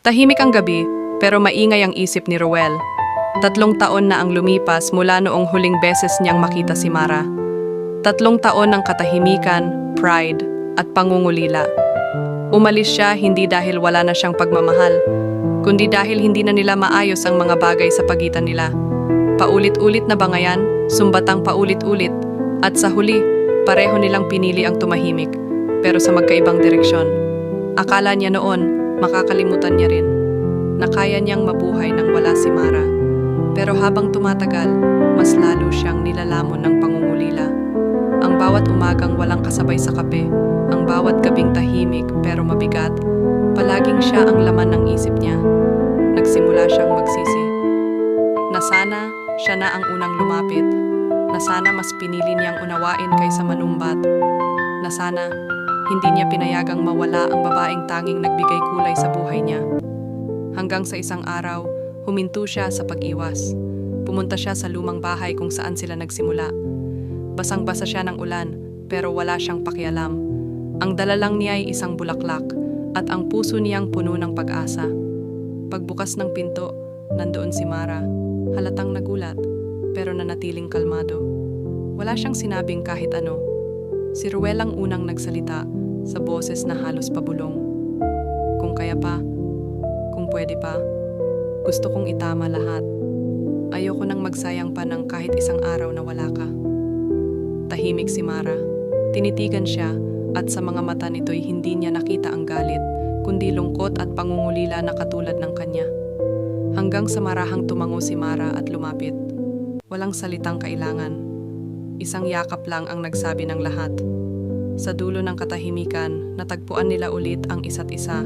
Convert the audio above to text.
Tahimik ang gabi, pero maingay ang isip ni Ruel. 3 taon na ang lumipas mula noong huling beses niyang makita si Mara. 3 taon ng katahimikan, pride, at pangungulila. Umalis siya hindi dahil wala na siyang pagmamahal, kundi dahil hindi na nila maayos ang mga bagay sa pagitan nila. Paulit-ulit na bangayan, sumbatang paulit-ulit, at sa huli, pareho nilang pinili ang tumahimik, pero sa magkaibang direksyon. Akala niya noon, makakalimutan niya rin, na kaya niyang mabuhay nang wala si Mara. Pero habang tumatagal, mas lalo siyang nilalamon ng pangungulila. Ang bawat umagang walang kasabay sa kape, ang bawat gabing tahimik pero mabigat, palaging siya ang laman ng isip niya. Nagsimula siyang magsisi. Na sana siya na ang unang lumapit. Na sana mas pinili niyang unawain kaysa manumbat. Na sana hindi niya pinayagang mawala ang babaeng tanging nagbigay kulay sa buhay niya. Hanggang sa isang araw, huminto siya sa pag-iwas. Pumunta siya sa lumang bahay kung saan sila nagsimula. Basang-basa siya ng ulan, pero wala siyang pakialam. Ang dala lang niya ay isang bulaklak, at ang puso niyang puno ng pag-asa. Pagbukas ng pinto, nandoon si Mara. Halatang nagulat, pero nanatiling kalmado. Wala siyang sinabing kahit ano. Si Ruel ang unang nagsalita, sa boses na halos pabulong. Kung kaya pa, kung pwede pa, gusto kong itama lahat. Ayoko nang magsayang pa ng kahit isang araw na wala ka. Tahimik si Mara. Tinitigan siya at sa mga mata nito'y hindi niya nakita ang galit, kundi lungkot at pangungulila na katulad ng kanya. Hanggang sa marahang tumango si Mara at lumapit. Walang salitang kailangan. Isang yakap lang ang nagsabi ng lahat. Sa dulo ng katahimikan, natagpuan nila ulit ang isa't isa.